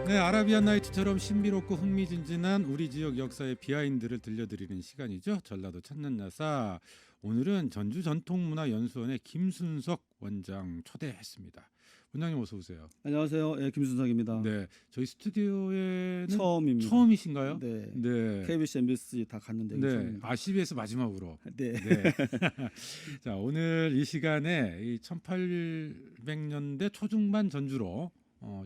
네, 아라비안 나이트처럼 신비롭고 흥미진진한 우리 지역 역사의 비하인드를 들려드리는 시간이죠. 전라도 찾는 야사. 오늘은 전주 전통문화연수원의 김순석 원장 초대했습니다. 원장님 어서 오세요. 안녕하세요. 예, 김순석입니다. 네, 저희 스튜디오에는 처음입니다. 처음이신가요? 네. 네. KBS, MBC 다 갔는데 네, 처음입니다. CBS 마지막으로. 네. 네. 자, 오늘 이 시간에 이 1800년대 초중반 전주로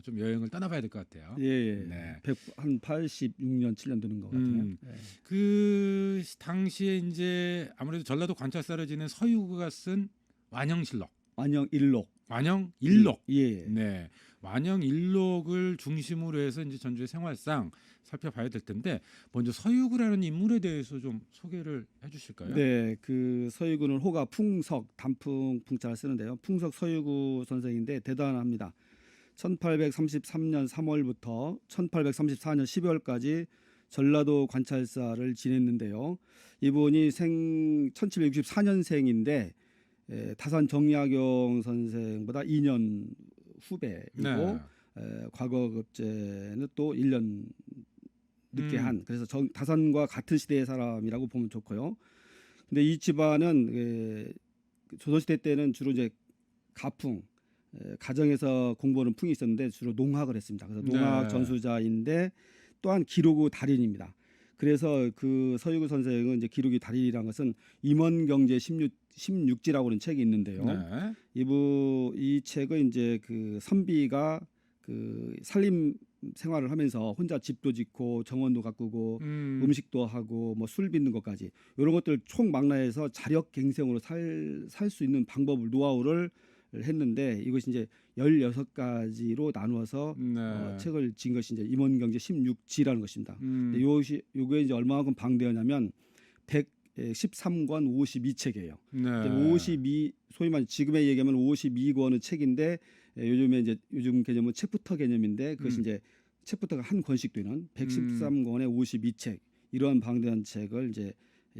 좀 여행을 떠나봐야 될 것 같아요. 예, 예. 네. 한 86년, 7년 되는 것 같아요. 예. 그 당시에 이제 아무래도 전라도 관찰사를 지낸 서유구가 쓴 완영실록, 완영일록. 완영일록. 예. 네, 완영일록을 중심으로 해서 이제 전주의 생활상 살펴봐야 될 텐데 먼저 서유구라는 인물에 대해서 좀 소개를 해주실까요? 네, 그 서유구는 호가 풍석, 단풍, 풍자를 쓰는데요. 풍석 서유구 선생인데 대단합니다. 1833년 3월부터 1834년 12월까지 전라도 관찰사를 지냈는데요. 이분이 1764년생인데 타산 정약용 선생보다 2년 후배이고 네. 과거급제는 또 1년 늦게 한, 그래서 타산과 같은 시대의 사람이라고 보면 좋고요. 근데 이 집안은 조선시대 때는 주로 이제 가풍, 가정에서 공부하는 풍이 있었는데 주로 농학을 했습니다. 그래서 농학 네. 전수자인데 또한 기록의 달인입니다. 그래서 그 서유구 선생은 이제 기록의 달인이라는 것은 임원경제 16지라고 하는 책이 있는데요. 네. 이 책은 이제 그 선비가 그 산림 생활을 하면서 혼자 집도 짓고 정원도 가꾸고 음식도 하고 뭐 술 빚는 것까지 이런 것들 총망라해서 자력갱생으로 살 수 있는 방법을 노하우를 했는데 이것이 이제 16가지로 나누어서 네. 책을 지은 것이 이제 임원경제 16지라는 것입니다. 요게 이제 얼마만큼 방대하냐면 113권 52책이에요. 네. 소위 말 지금의 얘기하면 52권의 책인데 요즘에 이제 요즘 개념은 책부터 개념인데 그것이 이제 책부터가 한 권씩 되는 113권의 52책 이러한 방대한 책을 이제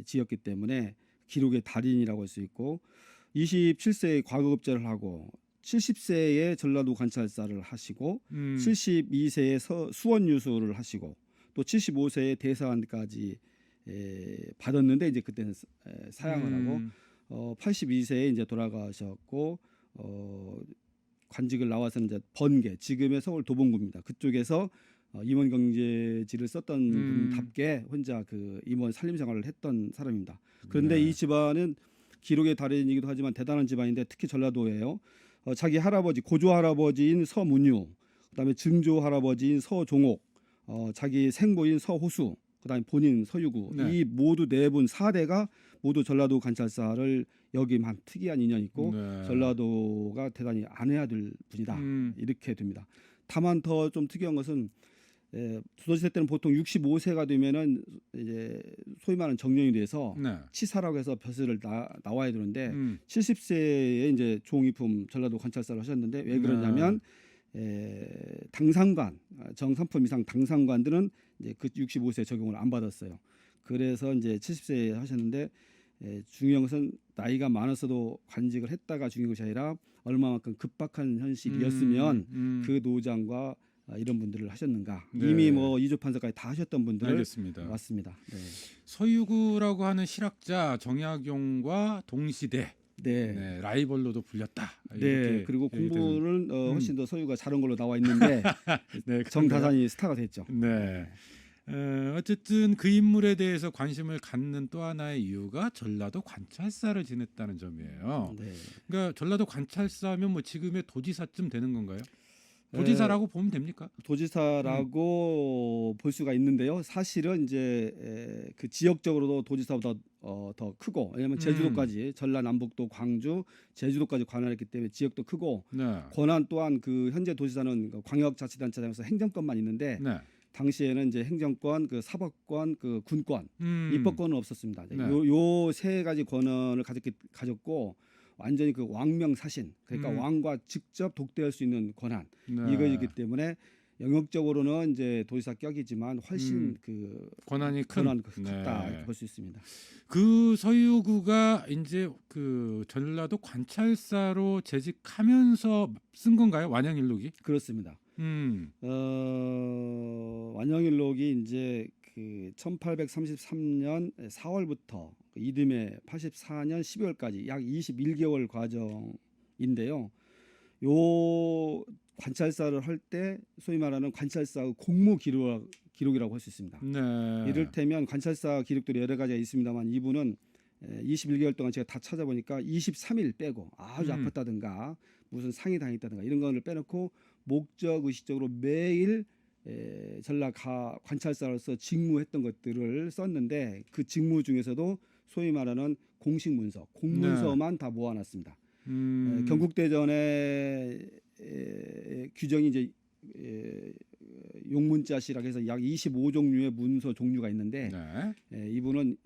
지었기 때문에 기록의 달인이라고 할 수 있고 27세에 과거급제를 하고 70세에 전라도 관찰사를 하시고 72세에 수원유수를 하시고 또 75세에 대사관까지 받았는데 이제 그때는 사양을 하고 82세에 이제 돌아가셨고 관직을 나와서 이제 번개 지금의 서울 도봉구입니다. 그쪽에서 임원경제지를 썼던 분답게 혼자 그 임원 살림 생활을 했던 사람입니다. 그런데 이 집안은 기록의 달인이기도 하지만 대단한 집안인데 특히 전라도예요. 자기 할아버지 고조 할아버지인 서문유, 그다음에 증조 할아버지인 서종옥, 자기 생모인 서호수, 그다음에 본인 서유구 네. 이 모두 네 분 4대가 모두 전라도 관찰사를 역임한 특이한 인연이 있고 네. 전라도가 대단히 안 해야 될 분이다 이렇게 됩니다. 다만 더 좀 특이한 것은 조선시대 때는 보통 65세가 되면은 이제 소위 말하는 정년이 돼서 네. 치사라고 해서 벼슬을 나와야 되는데 70세에 이제 종이품 전라도 관찰사를 하셨는데 왜 그러냐면 당상관 정삼품 이상 당상관들은 이제 그 65세 적용을 안 받았어요. 그래서 이제 70세에 하셨는데 중요한 것은 나이가 많았어도 관직을 했다가 중요한 것이 아니라 얼마만큼 급박한 현실이었으면 그 노장과 이런 분들을 하셨는가. 네. 이미 뭐 이조 판서까지 다 하셨던 분들을 알겠습니다. 맞습니다. 네. 서유구라고 하는 실학자 정약용과 동시대 네, 라이벌로도 불렸다. 네. 그리고 공부는 훨씬 더 서유가 잘한 걸로 나와 있는데 네, 정다산이 스타가 됐죠. 네. 어쨌든 그 인물에 대해서 관심을 갖는 또 하나의 이유가 전라도 관찰사를 지냈다는 점이에요. 네. 그러니까 전라도 관찰사면 뭐 지금의 도지사쯤 되는 건가요? 도지사라고 보면 됩니까? 도지사라고 볼 수가 있는데요. 사실은 이제 그 지역적으로도 도지사보다 더 크고 왜냐하면 제주도까지 전라남북도 광주 제주도까지 관할했기 때문에 지역도 크고 네. 권한 또한 그 현재 도지사는 광역자치단체장에서 행정권만 있는데 네. 당시에는 이제 행정권, 그 사법권, 그 군권, 입법권은 없었습니다. 네. 요 세 가지 권한을 가졌고 완전히 그 왕명사신 그러니까 왕과 직접 독대할 수 있는 권한 네. 이거이기 때문에 영역적으로는 이제 도지사격이지만 훨씬 그 권한이 크다 네. 이렇게 볼 수 있습니다. 그 서유구가 이제 그 전라도 관찰사로 재직하면서 쓴 건가요? 완영일록이? 그렇습니다. 완영일록이 이제 그 1833년 4월부터 이듬해 84년 12월까지 약 21개월 과정인데요. 요 관찰사를 할 때 소위 말하는 관찰사의 공무 기록이라고 할 수 있습니다. 네. 이를테면 관찰사 기록들이 여러 가지가 있습니다만 이분은 21개월 동안 제가 다 찾아보니까 23일 빼고 아주 아팠다든가 무슨 상이 당했다든가 이런 거를 빼놓고 목적 의식적으로 매일 전라 관찰사로서 직무했던 것들을 썼는데 그 직무 중에서도 소위 말하는 공식 문서, 공문서만 다 모아놨습니다. 경국대전의 규정이 이제 용문자시라고 해서 약 25종류의 문서 종류가 있는데 네. 이분은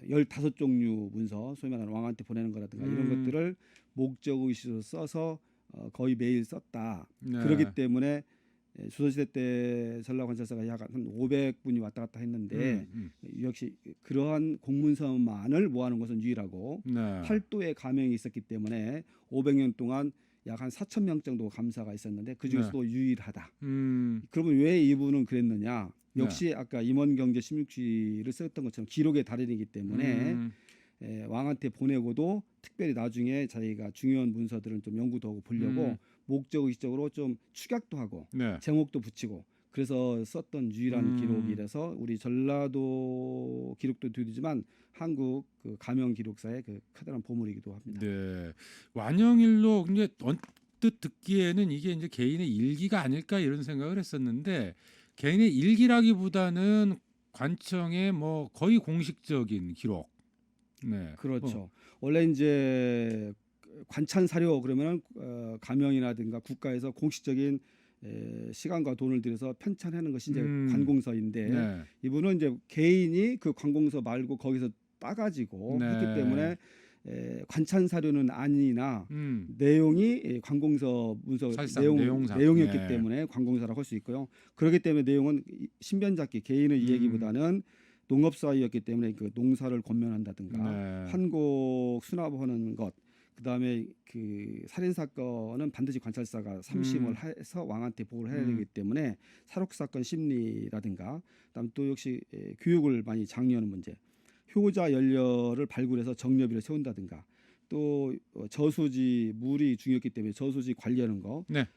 15종류 문서, 소위 말하는 왕한테 보내는 거라든가 이런 것들을 목적의식으로 써서 거의 매일 썼다. 네. 그렇기 때문에 조선시대 때 전라관찰사가 약 한 500분이 왔다 갔다 했는데 역시 그러한 공문서만을 모아놓은 것은 유일하고 네. 팔도의 가명이 있었기 때문에 500년 동안 약 한 4,000명 정도 감사가 있었는데 그 중에서도 유일하다. 그러면 왜 이분은 그랬느냐? 역시 아까 임원경제 16지를 썼던 것처럼 기록의 달인이기 때문에 왕한테 보내고도 특별히 나중에 자기가 중요한 문서들은 좀 연구도 하고 보려고 목적의식적으로 좀 축약도 하고 네. 제목도 붙이고 그래서 썼던 유일한 기록이라서 우리 전라도 기록도 드리지만 한국 그 가명 기록사의 그 커다란 보물이기도 합니다. 네. 완영일록 이제 언뜻 듣기에는 이게 이제 개인의 일기가 아닐까 이런 생각을 했었는데 개인의 일기라기보다는 관청의 뭐 거의 공식적인 기록. 네. 그렇죠. 원래 이제 관찬 사료 그러면은 가명이라든가 국가에서 공식적인 시간과 돈을 들여서 편찬하는 것이 이제 관공서인데 네. 이분은 이제 개인이 그 관공서 말고 거기서 따가지고 네. 했기 때문에 관찬 사료는 아니나 내용이 관공서 문서 사실상 내용이었기 내용상. 때문에 관공서라고 할 수 있고요. 그렇기 때문에 내용은 신변잡기 개인의 이야기보다는 농업사이였기 때문에 그 농사를 권면한다든가 네. 환곡 수납하는 것 그다음에 그 살인 사건은 반드시 관찰사가 삼심을 해서 왕한테 보고를 해야 되기 때문에 살혹 사건 심리라든가 그다음 또 역시 교육을 많이 장려하는 문제 효자 연료를 발굴해서 정려비를 세운다든가 또 저수지 물이 중요했기 때문에 저수지 관리하는 거 네.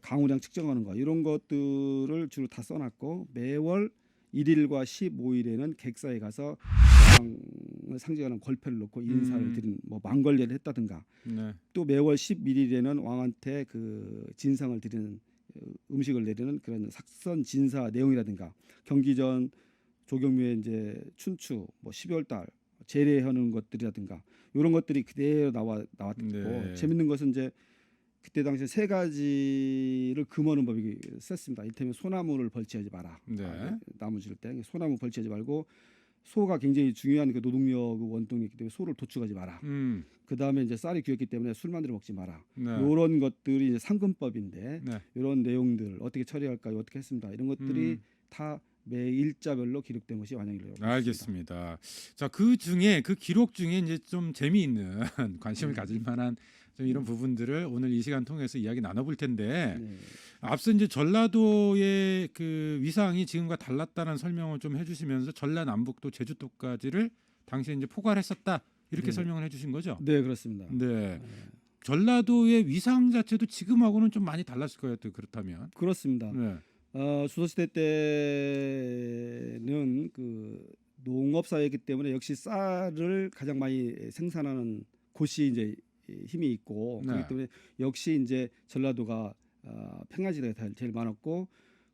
강우량 측정하는 거 이런 것들을 주로 다 써놨고 매월 1일과 15일에는 객사에 가서 왕을 상징하는 걸패를 놓고 인사를 드린 뭐 망걸례를 했다든가 네. 또 매월 11일에는 왕한테 그 진상을 드리는 음식을 내리는 그런 삭선 진사 내용이라든가 경기전 조경묘의 이제 춘추 뭐 12월달 제례하는 것들이라든가 이런 것들이 그대로 나왔고 네. 재밌는 것은 이제 그때 당시에 세 가지를 금하는 법이 썼습니다. 이를테면 소나무를 벌채하지 마라. 네. 나무 질 때 소나무 벌채하지 말고 소가 굉장히 중요한 그 노동력 원동력이기 때문에 소를 도축하지 마라. 그 다음에 이제 쌀이 귀했기 때문에 술 만들어 먹지 마라. 네. 이런 것들이 이제 상금법인데 네. 이런 내용들 어떻게 처리할까요? 어떻게 했습니다. 이런 것들이 다 매 일자별로 기록된 것이 완영일록입니다. 알겠습니다. 자, 그 중에 그 기록 중에 이제 좀 재미있는 관심을 가질 만한 좀 이런 부분들을 오늘 이 시간 통해서 이야기 나눠볼 텐데 네. 앞서 이제 전라도의 그 위상이 지금과 달랐다는 설명을 좀 해주시면서 전라남북도 제주도까지를 당시에 이제 포괄했었다 이렇게 네. 설명을 해주신 거죠. 네, 그렇습니다. 네. 전라도의 위상 자체도 지금하고는 좀 많이 달랐을 거예요. 또 그렇다면. 그렇습니다. 네. 조선시대 때는 그 농업 사회이기 때문에 역시 쌀을 가장 많이 생산하는 곳이 이제 힘이 있고 네. 그렇기 때문에 역시 이제 전라도가 평야지대가 제일 많았고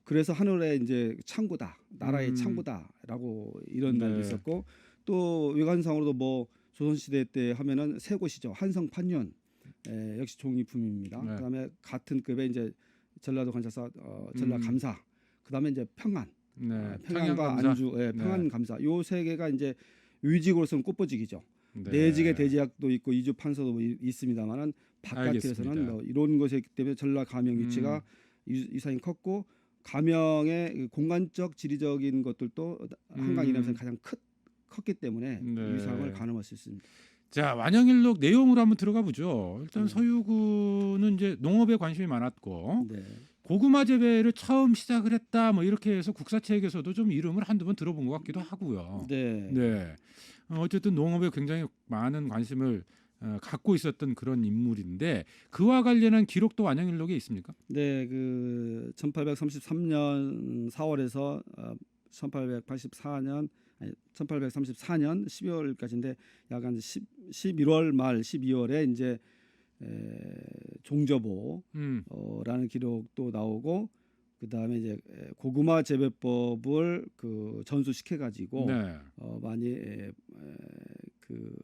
그래서 하늘에 이제 창구다 나라의 창구다라고 이런 말도 네. 있었고 또 외관상으로도 뭐 조선시대 때 하면은 세 곳이죠 한성 판윤 역시 종이품입니다. 네. 그다음에 같은 급의 이제 전라도 관찰사, 전라 감사, 그다음에 이제 평안, 네. 평안과 평양감사. 안주, 평안 네. 감사. 요 세 개가 이제 위직으로서는 꽃보직이죠. 네. 내직의 대제학도 있고 이주 판서도 뭐 있습니다만은 바깥에서는 알겠습니다. 뭐 이런 것이기 때문에 전라 가명 위치가 유사히 컸고 가명의 그 공간적 지리적인 것들도 한강 이남에서 가장 컸기 때문에 네. 유상을 가늠할 수 있습니다. 자, 완영일록 내용으로 한번 들어가 보죠. 일단 네. 서유구는 이제 농업에 관심이 많았고 네. 고구마 재배를 처음 시작을 했다 뭐 이렇게 해서 국사책에서도 좀 이름을 한두 번 들어본 것 같기도 하고요. 네. 네. 어쨌든 농업에 굉장히 많은 관심을 갖고 있었던 그런 인물인데 그와 관련한 기록도 완영일록에 있습니까? 네, 그 1833년 4월에서 1884년 아니 1834년 12월까지인데 약 한 11월 말 12월에 이제 종저보라는 음. 기록도 나오고 그다음에 이제 고구마 재배법을 그 전수시켜 가지고 네. 많이 그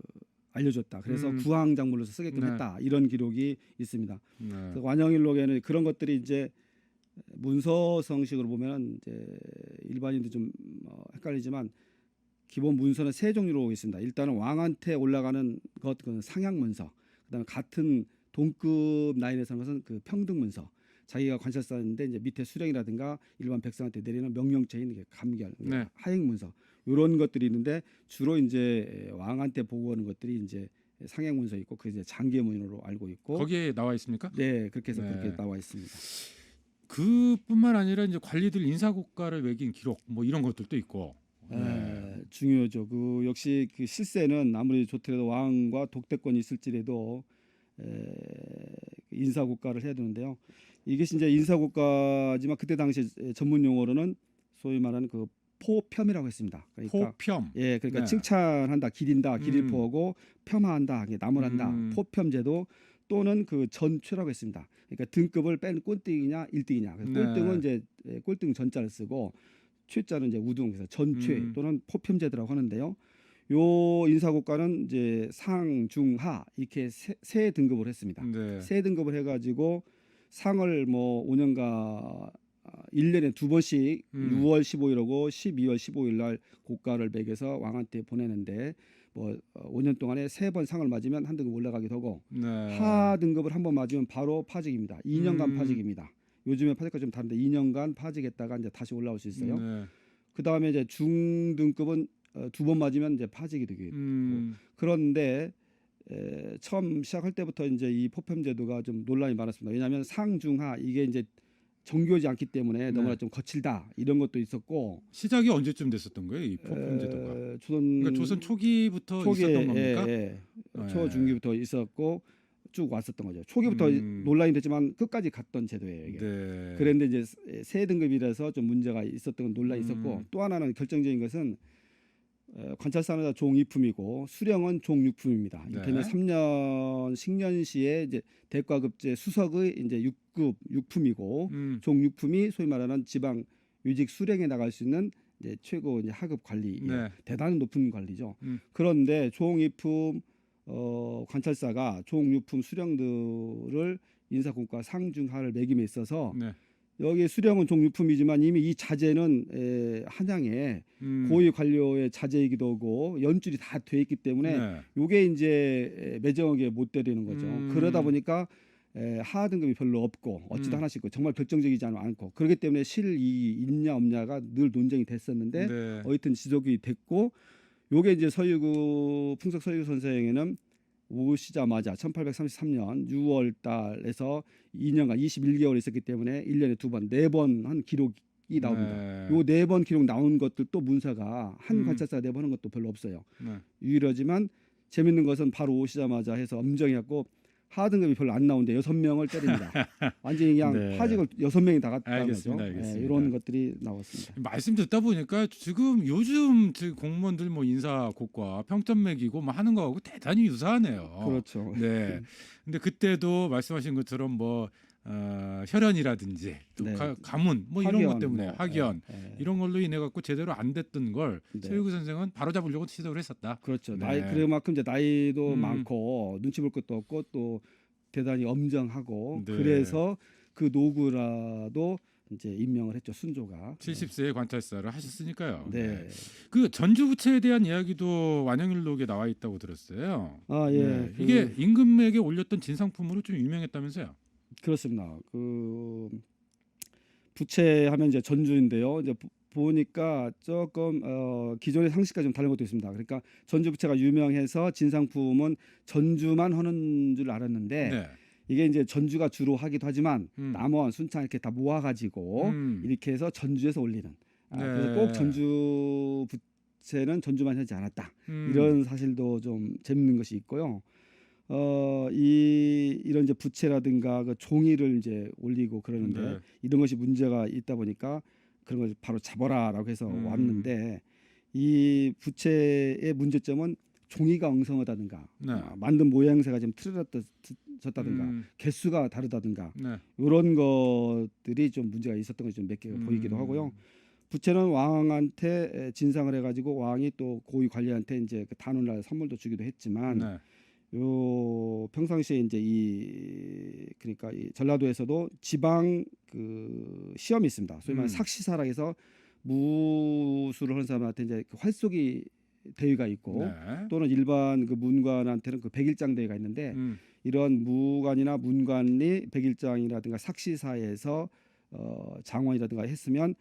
알려줬다. 그래서 음. 구황작물로서 쓰게끔 네. 했다. 이런 기록이 있습니다. 네. 그래서 완영일록에는 그런 것들이 이제 문서 형식으로 보면 이제 일반인도 좀 헷갈리지만 기본 문서는 세 종류로 있습니다. 일단은 왕한테 올라가는 것, 그건 상향 문서. 그다음에 같은 동급 라인에서 하는 것은 그 평등 문서. 자기가 관찰사인데 이제 밑에 수령이라든가 일반 백성한테 내리는 명령체인 게 감결, 네. 하행 문서. 이런 것들이 있는데 주로 이제 왕한테 보고하는 것들이 이제 상행 문서 있고 그 이제 장계문으로 알고 있고 거기에 나와 있습니까? 네, 그렇게 해서 네. 그렇게 나와 있습니다. 그뿐만 아니라 이제 관리들 인사고과를 매긴 기록 뭐 이런 것들도 있고. 네. 중요하죠. 그 역시 그 실세는 아무리 좋더라도 왕과 독대권이 있을지라도 인사고과를 해야 되는데요. 이게 이제 인사고과지만 그때 당시 전문 용어로는 소위 말하는 그 포평이라고 했습니다. 그러니까 포평. 예, 그러니까 네. 칭찬한다, 기린다, 기릴포하고 폄하한다, 나무란다, 음. 포평제도 또는 그 전최라고 했습니다. 그러니까 등급을 뺀 꼴등이냐, 일등이냐. 네. 꼴등은 이제 꼴등 전자를 쓰고 최자는 이제 우등에서 전최 또는 포평제도라고 하는데요. 요 인사고과는 이제 상, 중, 하 이렇게 세 등급을 했습니다. 네. 세 등급을 해가지고 상을 뭐 5년간 1년에 두 번씩 6월 15일하고 12월 15일 날 고가를 매겨서 왕한테 보내는데 뭐 5년 동안에 세 번 상을 맞으면 한 등급 올라가기도 하고 네. 하 등급을 한 번 맞으면 바로 파직입니다. 2년간 음. 파직입니다. 요즘에 파직과 좀 다른데 2년간 파직했다가 이제 다시 올라올 수 있어요. 네. 그 다음에 이제 중등급은 두 번 맞으면 이제 파직이 되고 그런데 처음 시작할 때부터 이제 이 포평제도가 좀 논란이 많았습니다. 왜냐하면 상중하 이게 이제 정교하지 않기 때문에 너무나 좀 거칠다 이런 것도 있었고 시작이 언제쯤 됐었던 거예요, 이 포평제도가? 그러니까 조선 초기부터 초기에, 있었던 겁니까? 네. 네. 초중기부터 있었고 쭉 왔었던 거죠. 초기부터 논란이 됐지만 끝까지 갔던 제도예요. 이게. 네. 그런데 이제 세 등급이라서 좀 문제가 있었던 논란이 있었고 또 하나는 결정적인 것은 관찰사는 종이품이고 수령은 종육품입니다. 네. 이때는 3년 식년시에 이제 대과급제 수석의 이제 6급 육품이고 종육품이 소위 말하는 지방 요직 수령에 나갈 수 있는 이제 최고 이제 하급 관리, 네. 대단히 높은 관리죠. 그런데 종이품 관찰사가 종육품 수령들을 인사공과 상중하를 매김에 있어서 네. 여기 수령은 종육품이지만 이미 이 자재는 한양에 고위 관료의 자재이기도 하고 연줄이 다 돼 있기 때문에 네. 요게 이제 매정하게 못 때리는 거죠. 그러다 보니까 하하 등급이 별로 없고 어찌도 하나씩 있고 정말 결정적이지 않고 그렇기 때문에 실이 있냐 없냐가 늘 논쟁이 됐었는데 네. 어쨌든 지적이 됐고 요게 이제 서유구 풍속 서유구 선생에는 오시자마자 1833년 6월 달에서 2년간 21개월 있었기 때문에 1년에 두 번, 네 번 한 기록이 나옵니다. 요 네 번 기록 나온 것들도 문서가 한 관찰사가 네 번 하는 것도 별로 없어요. 네. 유일하지만 재밌는 것은 바로 오시자마자 해서 엄정해갖고 하등급이 별로 안 나오는데 6명을 때립니다. 완전히 그냥 네. 파직을 6명이 다 갔다는 알겠습니다. 거죠. 알겠습니다. 이런 것들이 나왔습니다. 말씀 듣다 보니까 지금 요즘 공무원들 뭐 인사고과 평점 매기고 뭐 하는 거하고 대단히 유사하네요. 그렇죠. 네. 근데 그때도 말씀하신 것처럼 뭐 혈연이라든지 또 네. 가문 뭐 이런 것 학연, 때문에 뭐, 학연 이런 걸로 인해 갖고 제대로 안 됐던 걸 네. 서유구 선생은 바로 잡으려고 시도를 했었다. 그렇죠. 네. 나이 그만큼 이제 나이도 많고 눈치 볼 것도 없고 또 대단히 엄정하고 네. 그래서 그 노구라도 이제 임명을 했죠. 순조가. 70세의 관찰사를 하셨으니까요. 네. 그 전주부채에 대한 이야기도 완영일록에 나와 있다고 들었어요. 아 예. 네. 이게 임금에게 올렸던 진상품으로 좀 유명했다면서요? 그렇습니다. 그 부채하면 이제 전주인데요. 이제 보니까 조금 기존의 상식과 좀 다른 것도 있습니다. 그러니까 전주 부채가 유명해서 진상품은 전주만 하는 줄 알았는데 네. 이게 이제 전주가 주로 하기도 하지만 음. 남원, 순창 이렇게 다 모아가지고 이렇게 해서 전주에서 올리는. 그래서 네. 꼭 전주 부채는 전주만 하지 않았다. 음. 이런 사실도 좀 재밌는 것이 있고요. 이런 이제 부채라든가 그 종이를 이제 올리고 그러는데 네. 이런 것이 문제가 있다 보니까 그런 걸 바로 잡아라라고 해서 왔는데 이 부채의 문제점은 종이가 엉성하다든가 네. 만든 모양새가 좀 틀어졌다든가 개수가 다르다든가 네. 이런 것들이 좀 문제가 있었던 것이 좀 몇 개가 보이기도 하고요. 부채는 왕한테 진상을 해가지고 왕이 또 고위 관리한테 이제 그 단오날 선물도 주기도 했지만 네. 요 평상시에 이제 그러니까 이 전라도에서도 지방 그 시험이 있습니다. 소위 말하는 삭시사라 해서 무술을 하는 사람한테 이제 그 활쏘기 대회가 있고 네. 또는 일반 그 문관한테는 그 백일장 대회가 있는데 이런 무관이나 문관이 백일장이라든가 삭시사에서 장원이라든가 했으면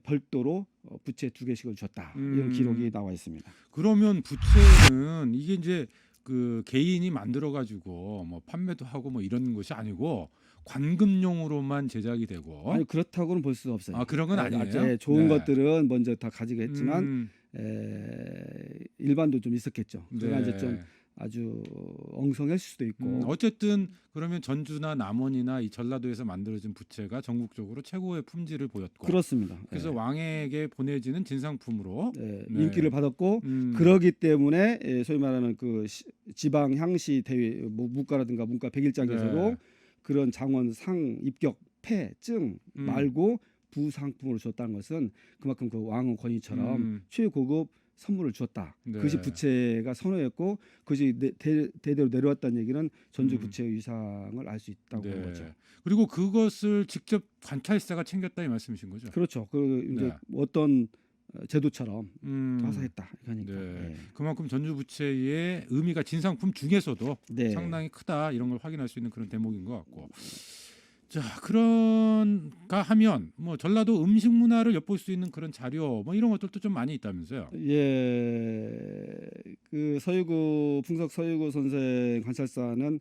별도로 부채 2개씩을 줬다. 이런 기록이 나와 있습니다. 그러면 부채는 이게 이제 그 개인이 만들어 가지고 뭐 판매도 하고 뭐 이런 것이 아니고 관금용으로만 제작이 되고 아니 그렇다고는 볼 수 없어요. 그런 건 아니에요. 좋은 네. 것들은 먼저 다 가지고 했지만 일반도 좀 있었겠죠. 그러나 네. 이제 좀 아주 엉성할 수도 있고. 어쨌든 그러면 전주나 남원이나 이 전라도에서 만들어진 부채가 전국적으로 최고의 품질을 보였고 그렇습니다. 그래서 왕에게 보내지는 진상품으로 네. 네. 인기를 받았고 그러기 때문에 소위 말하는 그 지방 향시 대회 뭐 무가라든가 문가 백일장에서도 네. 그런 장원 상 입격 패증 말고 부상품으로 줬다는 것은 그만큼 그 왕의 권위처럼 최고급 선물을 줬다. 네. 그것이 부채가 선호였고 그것이 대대로 내려왔다는 얘기는 전주 부채의 위상을 알 수 있다고 보는 거죠. 그리고 그것을 직접 관찰사가 챙겼다 이 말씀이신 거죠? 그렇죠. 그 이제 어떤 제도처럼 하사했다 이거니까. 네. 그만큼 전주 부채의 의미가 진상품 중에서도 네. 상당히 크다 이런 걸 확인할 수 있는 그런 대목인 것 같고. 자, 그런가 하면 뭐 전라도 음식 문화를 엿볼 수 있는 그런 자료 뭐 이런 것들도 좀 많이 있다면서요? 예, 그 풍석 서유구 선생 관찰사는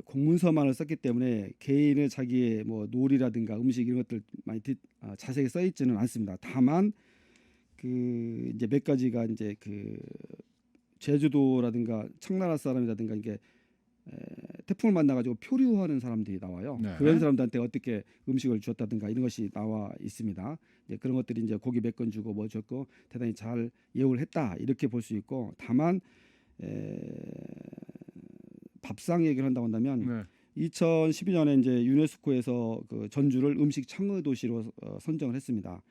공문서만을 썼기 때문에 개인의 자기의 뭐 놀이라든가 음식 이런 것들 많이 자세히 써 있지는 않습니다. 다만 그 이제 몇 가지가 이제 그 제주도라든가 청나라 사람이라든가 이게 태풍을 만나가지고 표류하는 사람들이 나와요. 네. 그런 사람들한테 어떻게 음식을 주었다든가 이런 것이 나와 있습니다. 그런 것들이 이제 고기 몇 건 주고 뭐 줬고 대단히 잘 예우를 했다 이렇게 볼 수 있고 다만 밥상 얘기를 한다고 한다면 2012년에 이제 유네스코에서 그 전주를 음식 청의 도시로 선정을 했습니다.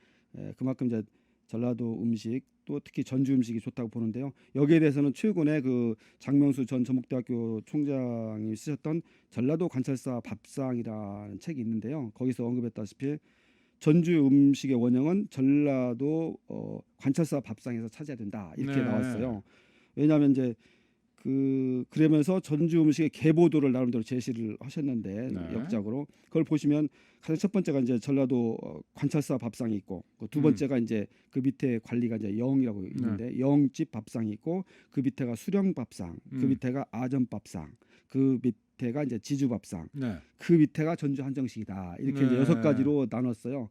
그만큼 이제 전라도 음식 또 특히 전주 음식이 좋다고 보는데요. 여기에 대해서는 최근에 그 장명수 전 전북대학교 총장이 쓰셨던 전라도 관찰사 밥상이라는 책이 있는데요. 거기서 언급했다시피 전주 음식의 원형은 전라도 관찰사 밥상에서 찾아야 된다 이렇게 나왔어요. 왜냐하면 이제 그러면서 전주 음식의 계보도를 나름대로 제시를 하셨는데 역작으로 그걸 보시면 가장 첫 번째가 이제 전라도 관찰사 밥상이 있고 두 번째가 이제 그 밑에 관리가 이제 영이라고 있는데 영집 밥상이 있고 그 밑에가 수령 밥상, 그 밑에가 아전 밥상, 그 밑에가 이제 지주 밥상, 그 밑에가 전주 한정식이다 이렇게 이제 6가지로 나눴어요.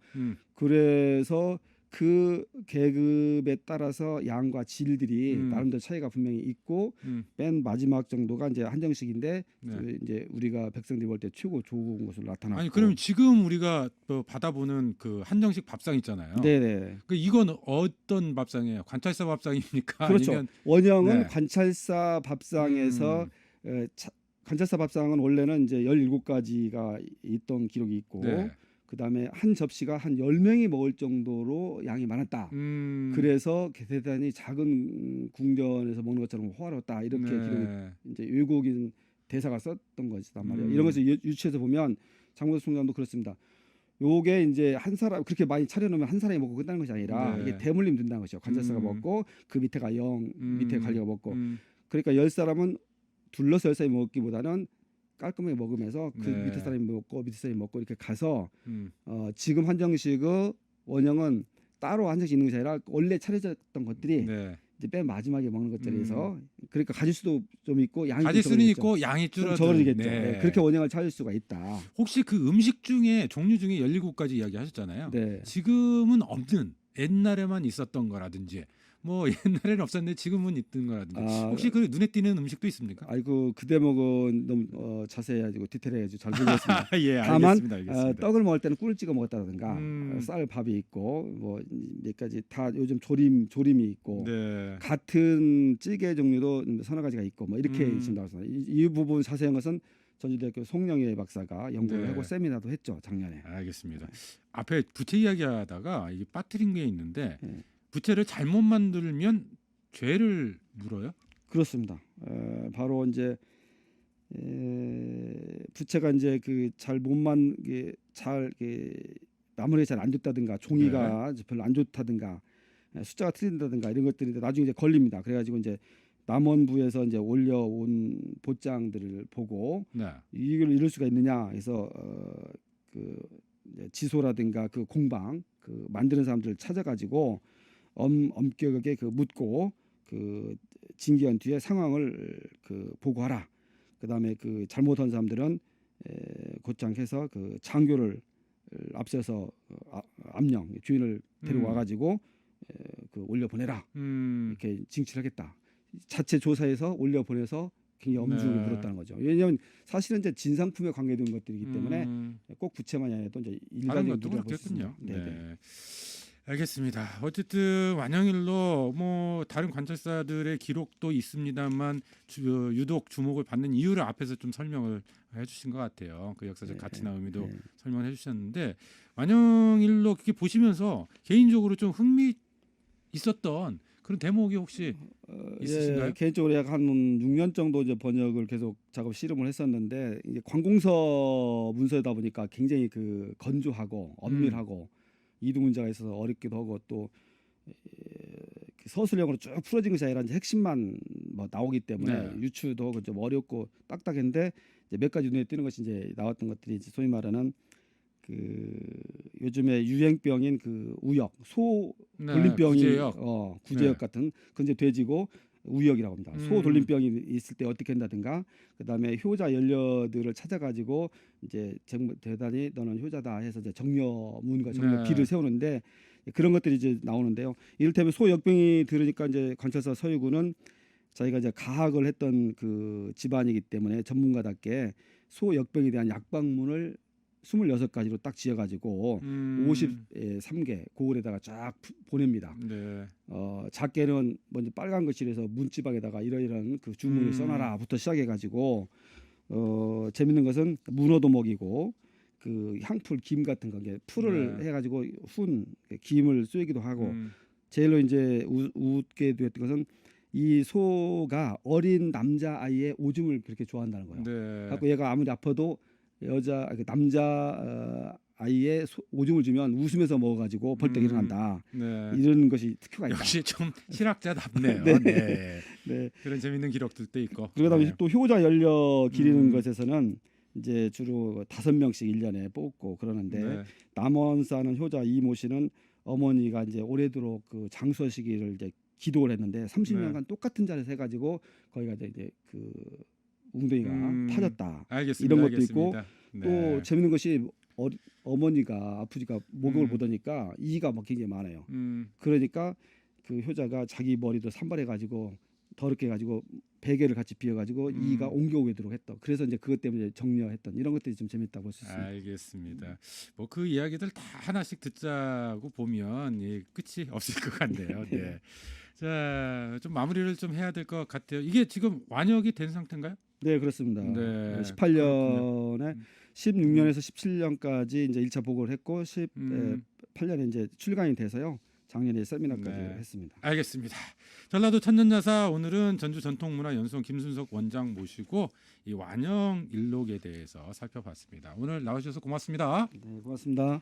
그래서 그 계급에 따라서 양과 질들이 나름대로 차이가 분명히 있고 맨 마지막 정도가 이제 한정식인데 그 이제 우리가 백성들이 볼 때 최고 좋은 것으로 나타났고. 아니 그러면 지금 우리가 또 받아보는 그 한정식 밥상 있잖아요. 네네. 그 이건 어떤 밥상이에요? 관찰사 밥상입니까? 그렇죠. 아니면 원형은 관찰사 밥상에서 관찰사 밥상은 원래는 이제 17가지가 있던 기록이 있고. 그다음에 한 접시가 한 10명이 먹을 정도로 양이 많았다. 그래서 대단히 작은 궁전에서 먹는 것처럼 호화롭다. 이렇게 기록이 이제 외국인 대사가 썼던 것이단 말이에요. 이런 것을 유추해서 보면 장명수 총장도 그렇습니다. 요게 이제 한 사람 그렇게 많이 차려놓으면 한 사람이 먹고 끝나는 것이 아니라 이게 대물림 된다는 것이죠. 관찰사가 먹고 그 밑에가 영, 밑에 관리가 먹고 그러니까 10사람은 둘러서 10사람이 먹기보다는 깔끔하게 먹으면서 그 밑에 사람이 먹고 밑에 사람이 먹고 이렇게 가서 지금 한정식의 원형은 따로 한정식 있는 것이 아니라 원래 차려졌던 것들이 이제 맨 마지막에 먹는 것들에서 그러니까 가질 수도 좀 있고 양이 가질 좀 수는 적어지겠죠. 있고 양이 좀 줄어들. 적어지겠죠. 네. 네, 그렇게 원형을 찾을 수가 있다. 혹시 그 음식 중에 종류 중에 17가지 이야기하셨잖아요. 네. 지금은 없는 옛날에만 있었던 거라든지 뭐 옛날에는 없었는데 지금은 있던 거라든지 아, 혹시 그 눈에 띄는 음식도 있습니까? 아이고 그 대목은 너무 자세해가지고 디테일해가지고 잘 모르겠습니다. 예, 다만 알겠습니다. 알겠습니다. 떡을 먹을 때는 꿀을 찍어 먹었다든가 쌀 밥이 있고 뭐 몇 가지 다 요즘 조림이 있고 네. 같은 찌개 종류도 서너 가지가 있고 뭐 이렇게 지금 나왔습니다. 이 부분 자세한 것은 전주대학교 송영애 박사가 연구를 네. 하고 세미나도 했죠 작년에. 알겠습니다. 앞에 부채 이야기하다가 이게 빠뜨린 게 있는데 네. 부채를 잘못 만들면 죄를 물어요? 그렇습니다. 바로 이제 부채가 이제 그 잘 못만 잘 마무리가 잘 안 됐다든가 종이가 별로 안 좋다든가 숫자가 틀린다든가 이런 것들이 나중에 이제 걸립니다. 그래가지고 이제 남원부에서 이제 올려온 보장들을 보고 네. 이걸 이럴 수가 있느냐 해서 그 이제 지소라든가 그 공방 그 만드는 사람들을 찾아가지고 엄격하게 그 묻고 그 징계한 뒤에 상황을 그 보고하라. 그다음에 그 잘못한 사람들은 곧장 해서 그 장교를 앞세서 암령 주인을 데려와 가지고 그 올려 보내라. 이렇게 징치하겠다. 자체 조사해서 올려 보내서 굉장히 엄중하게 네. 물었다는 거죠. 왜냐하면 사실은 이제 진상품에 관계된 것들이기 때문에 꼭 부채만이 아니라 이제 다른 일반적인 것도 물을 볼수 그렇겠군요. 있습니다. 네. 네. 알겠습니다. 어쨌든 완영일로 뭐 다른 관찰사들의 기록도 있습니다만 유독 주목을 받는 이유를 앞에서 좀 설명을 해주신 것 같아요. 그 역사적 가치나 의미도 설명을 해주셨는데 완영일로 그렇게 보시면서 개인적으로 좀 흥미 있었던 그런 대목이 혹시 있으신가요? 개인적으로 약 한 6년 정도 이제 번역을 계속 작업 씨름을 했었는데 이제 관공서 문서다 보니까 굉장히 그 건조하고 엄밀하고 이두 문제가 있어서 어렵기도 하고 또 서술형으로 쭉 풀어진 것이 아니라 이제 핵심만 뭐 나오기 때문에 유추도 하고 좀 어렵고 딱딱했는데 이제 몇 가지 눈에 띄는 것이 이제 나왔던 것들이 이제 소위 말하는 그 요즘에 유행병인 그 우역 소 돌림병이 구제역 같은 그 이제 돼지고 우역이라고 합니다. 소 돌림병이 있을 때 어떻게 한다든가 그다음에 효자 연료들을 찾아가지고 이제 대단히 너는 효자다 해서 이제 정려문과 정려비를 세우는데 그런 것들이 이제 나오는데요. 이를테면 소 역병이 들으니까 이제 관찰사 서유구는 자기가 이제 가학을 했던 그 집안이기 때문에 전문가답게 소 역병에 대한 약방문을 26가지로 딱 지어가지고 53개 고을에다가 쫙 보냅니다. 네. 작게는 먼저 빨간 글씨에서 문지방에다가 이러이러한 그 주문을 써놔라부터 시작해가지고 재밌는 것은 문어도 먹이고 그 향풀 김 같은 거 풀을 해가지고 김을 쏘기도 하고 제일로 이제 웃게 되었던 것은 이 소가 어린 남자 아이의 오줌을 그렇게 좋아한다는 거예요. 그래서 얘가 아무리 아파도 남자 아이의 오줌을 주면 웃으면서 먹어가지고 벌떡 일어난다. 이런 것이 특효가 있다. 역시 좀 실학자답네요. 네. 그런 재밌는 기록들도 있고. 그러다 또 효자 연려 기리는 것에서는 이제 주로 5명씩 1년에 뽑고 그러는데 남원 사는 효자 이모 씨는 어머니가 이제 오래도록 그 장수하시기를 이제 기도를 했는데 30년간 똑같은 자리에서 해가지고 거기가 이제 그 웅덩이가 파졌다. 알겠습니다. 이런 것도 알겠습니다. 있고 또 재밌는 것이 어머니가 아프지가 목욕을 보더니까 이가 막 굉장히 많아요. 그러니까 그 효자가 자기 머리도 산발해가지고 더럽게 해가지고 베개를 같이 비워가지고 이가 옮겨오도록 했다. 그래서 이제 그것 때문에 정려했던 이런 것들이 좀 재밌다고 볼 수 있습니다. 알겠습니다. 뭐 그 이야기들 다 하나씩 듣자고 보면 끝이 없을 것 같네요. 네. 자, 좀 마무리를 좀 해야 될 것 같아요. 이게 지금 완역이 된 상태인가요? 네, 그렇습니다. 18년에 16년에서 17년까지 이제 1차 보고를 했고 18년에 이제 출간이 돼서요. 작년에 세미나까지 했습니다. 알겠습니다. 전라도 천년야사 오늘은 전주 전통문화연수원 김순석 원장 모시고 이 완영일록에 대해서 살펴봤습니다. 오늘 나와주셔서 고맙습니다. 네, 고맙습니다.